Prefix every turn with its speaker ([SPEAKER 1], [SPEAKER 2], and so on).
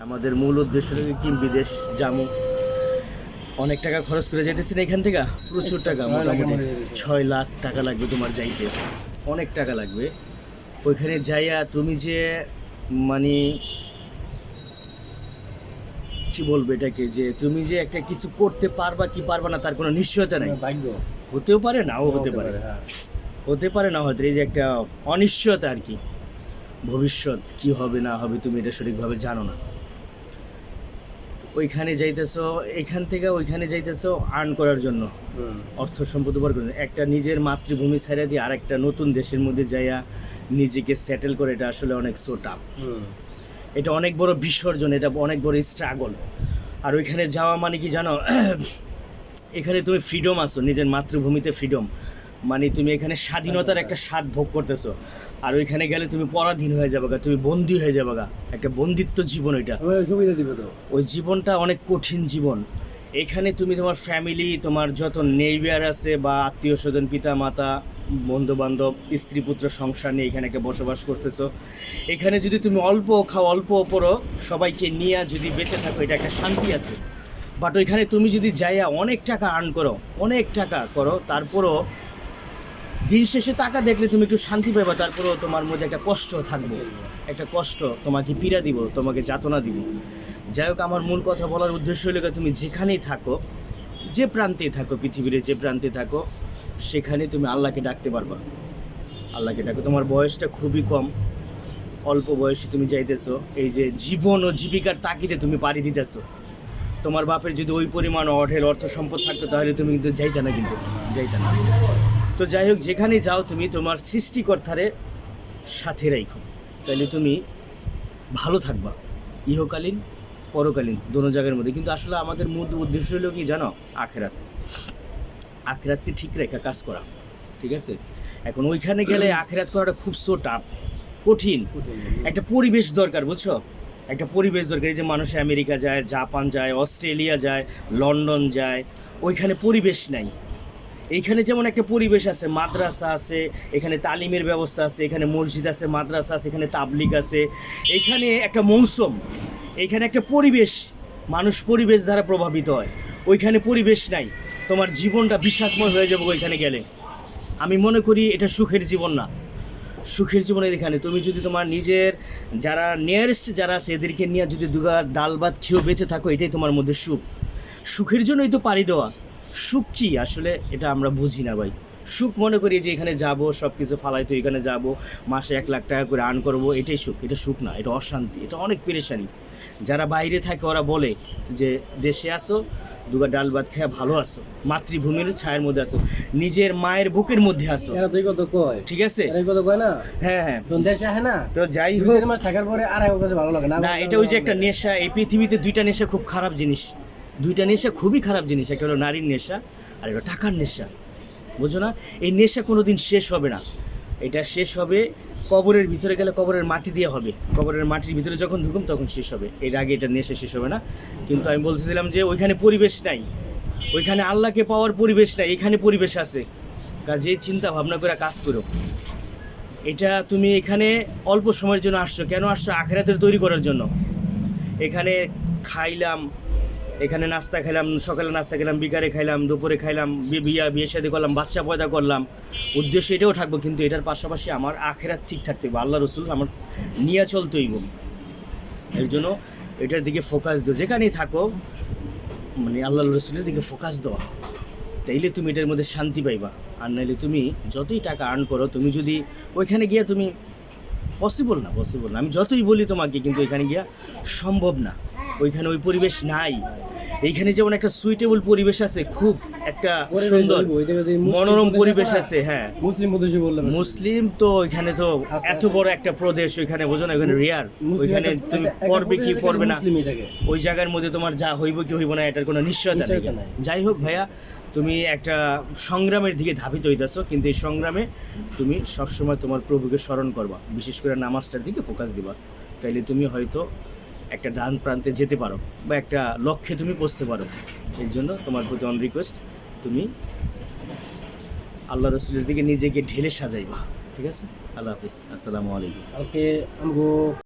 [SPEAKER 1] আমাদের মূল উদ্দেশ্য কি বিদেশ যাবো, অনেক টাকা খরচ করে যেতেছি না এখান থেকে, প্রচুর টাকা, মোটামুটি 6 লাখ টাকা লাগবে তোমার যাইতে, অনেক টাকা লাগবে। ওইখানে যাইয়া তুমি যে মানে কি বলবো এটাকে, যে তুমি যে একটা কিছু করতে পারবা কি পারবা না তার কোনো নিশ্চয়তা নাই। হতেও পারে নাও হতে পারে, হতে পারে না হতে, এই যে একটা অনিশ্চয়তা আর কি, ভবিষ্যৎ কি হবে না হবে তুমি এটা সঠিকভাবে জানো না। ওইখানে যাইতেছো, এখান থেকে ওইখানে যাইতেছো আর্ন করার জন্য, অর্থ সম্পদ উপার্জন করার জন্য। একটা নিজের মাতৃভূমি ছাড়া দিয়ে আর একটা নতুন দেশের মধ্যে যাইয়া নিজেকে সেটেল করে, এটা আসলে অনেক সো টাফ। এটা অনেক বড় বিসর্জন, এটা অনেক বড় স্ট্রাগল। আর ওইখানে যাওয়া মানে কি জানো, এখানে তুমি ফ্রিডম আছো, নিজের মাতৃভূমিতে ফ্রিডম, মানে তুমি এখানে স্বাধীনতার একটা স্বাদ ভোগ করতেছো। আর ওইখানে গেলে তুমি পরাধীন হয়ে যাবে, তুমি বন্দী হয়ে যাবে, একটা বন্দিত্ব জীবন। ওইটা ওই জীবনটা অনেক কঠিন জীবন। এখানে তুমি তোমার ফ্যামিলি, তোমার যত নেইবার আছে বা আত্মীয় স্বজন, পিতা মাতা, বন্ধু বান্ধব, স্ত্রী পুত্র সংসার নিয়ে এখানে একটা বসবাস করতেছো। এখানে যদি তুমি অল্প খাও অল্প পরো, সবাইকে নিয়ে যদি বেঁচে থাকো, এটা একটা শান্তি আছে। বাট ওইখানে তুমি যদি যাইয়া অনেক টাকা আর্ন করো, অনেক টাকা করো, তারপরও দিন শেষে টাকা দেখলে তুমি একটু শান্তি পাইবা, তারপরেও তোমার মধ্যে একটা কষ্ট থাকবে, একটা কষ্ট তোমাকে পীড়া দিব, তোমাকে যাতনা দিব। যাই হোক, আমার মূল কথা বলার উদ্দেশ্য হলো, তুমি যেখানেই থাকো, যে প্রান্তেই থাকো, পৃথিবীর যে প্রান্তে থাকো, সেখানে তুমি আল্লাহকে ডাকতে পারবা। আল্লাহকে ডাকো। তোমার বয়সটা খুবই কম, অল্প বয়সে তুমি যাইতেছো, এই যে জীবন ও জীবিকার তাগিদে তুমি পাড়ি দিতেছো। তোমার বাপের যদি ওই পরিমাণ অঢেল অর্থ সম্পদ থাকতো, তাহলে তুমি কিন্তু যাইতা না, কিন্তু যাইতা না। তো যাই হোক, যেখানে যাও তুমি তোমার সৃষ্টিকর্তারে সাথে রাখো, তাহলে তুমি ভালো থাকবা, ইহকালীন পরকালীন দোনো জায়গার মধ্যে। কিন্তু আসলে আমাদের মূল উদ্দেশ্য হলো কি জানো, আখেরাত। আখেরাতকে ঠিক রেখা কাজ করা, ঠিক আছে? এখন ওইখানে গেলে আখেরাত করাটা খুব সো টাফ, কঠিন। একটা পরিবেশ দরকার, বুঝছো? একটা পরিবেশ দরকার। এই যে মানুষ আমেরিকা যায়, জাপান যায়, অস্ট্রেলিয়া যায়, লন্ডন যায়, ওইখানে পরিবেশ নাই। এইখানে যেমন একটা পরিবেশ আছে, মাদ্রাসা আছে, এখানে তালিমের ব্যবস্থা আছে, এখানে মসজিদ আছে, মাদ্রাসা আছে, এখানে তাবলিগ আছে, এইখানে একটা মৌসুম, এইখানে একটা পরিবেশ, মানুষ পরিবেশ দ্বারা প্রভাবিত হয়। ওইখানে পরিবেশ নাই, তোমার জীবনটা বিষাদময় হয়ে যাবে ওইখানে গেলে। আমি মনে করি এটা সুখের জীবন না। সুখের জীবনের এখানে তুমি যদি তোমার নিজের যারা নিয়ারেস্ট যারা আছে এদেরকে নিয়ে যদি দুগা ডাল ভাত খেয়েও বেঁচে থাকো, এটাই তোমার মধ্যে সুখ। সুখের জন্যই তো পাড়ি দেওয়া। সুখ কি আসলে, এটা আমরা বুঝি না ভাই। সুখ মনে করি যে এখানে যাব, সব কিছু ফালাইতো, এখানে যাব, মাসে 1 লাখ টাকা করে আর্ন করবো, এটাই সুখ। এটা সুখ না, এটা অশান্তি, এটা অনেক পেরেশানি। যারা বাইরে থাকে ওরা বলে যে দেশে আসো, দুগা ডাল ভাত খেয়ে ভালো আছো, মাতৃভূমির ছায়ের মধ্যে আছো, নিজের মায়ের বুকের মধ্যে আছো, ঠিক আছে? হ্যাঁ হ্যাঁ, তো যাই হোক, না এটা ওই যে একটা নেশা। এই পৃথিবীতে 2টা নেশা খুব খারাপ জিনিস, 2টা নেশা খুবই খারাপ জিনিস। একটা হলো নারীর নেশা, আর একটা টাকার নেশা, বুঝো না? এই নেশা কোনো দিন শেষ হবে না। এটা শেষ হবে কবরের ভিতরে গেলে, কবরের মাটি দিয়ে হবে, কবরের মাটির ভিতরে যখন ঢুকুম তখন শেষ হবে, এর আগে এটা নেশা শেষ হবে না। কিন্তু আমি বলতেছিলাম যে ওইখানে পরিবেশ নাই, ওইখানে আল্লাহকে পাওয়ার পরিবেশ নাই, এখানে পরিবেশ আছে। কাজে চিন্তা ভাবনা করে কাজ করো। এটা তুমি এখানে অল্প সময়ের জন্য আসছো, কেন আসছো? আখিরাতের তৈরি করার জন্য। এখানে খাইলাম, এখানে নাস্তা খেলাম, সকালে নাস্তা খেলাম, বিকালে খাইলাম, দুপুরে খাইলাম, বিয়ে শাদী করলাম, বাচ্চা পয়দা করলাম, উদ্দেশ্য এটাও থাকবো। কিন্তু এটার পাশাপাশি আমার আখেরাত ঠিক থাকতে হবে, আল্লাহ রসুল আমার নিয়ে চলতে হইব। এর জন্য এটার দিকে ফোকাস দিও, যেখানেই থাকো, মানে আল্লাহ রসুলের দিকে ফোকাস দেওয়া, তাইলে তুমি এটার মধ্যে শান্তি পাইবা। আর নাইলে তুমি যতই টাকা আর্ন করো, তুমি যদি ওইখানে গিয়ে তুমি পসিবল না, আমি যতই বলি তোমাকে, কিন্তু ওইখানে গিয়া সম্ভব না। ওইখানে ওই পরিবেশ নাই। এইখানে যেমন একটা সুইটেবল পরিবেশ আছে, খুব একটা সুন্দর মনোরম পরিবেশ আছে। হ্যাঁ, মুসলিম তো ওইখানে তো এত বড় একটা প্রদেশ, ওইখানে বোঝো না, ওইখানে রিয়ার। ওইখানে তুমি পড়বে কি পড়বে না, ওই জায়গার মধ্যে তোমার যা হইব কি হইব না, এটার কোনো নিশ্চয়তা নেই। যাই হোক ভাইয়া, তুমি একটা সংগ্রামের দিকে ধাবিত হইতেছো, কিন্তু এই সংগ্রামে তুমি সবসময় তোমার প্রভুকে স্মরণ করবা, বিশেষ করে নামাজটার দিকে ফোকাস দিবা। তাইলে তুমি হয়তো একটা ডান প্রান্তে যেতে পারো, বা একটা লক্ষ্যে তুমি পৌঁছতে পারো। এর জন্য তোমার প্রতি অন রিকোয়েস্ট, তুমি আল্লাহ রসুলের দিকে নিজেকে ঢেলে সাজাইবা, ঠিক আছে? আল্লাহ হাফিজ, আসসালামু আলাইকুম।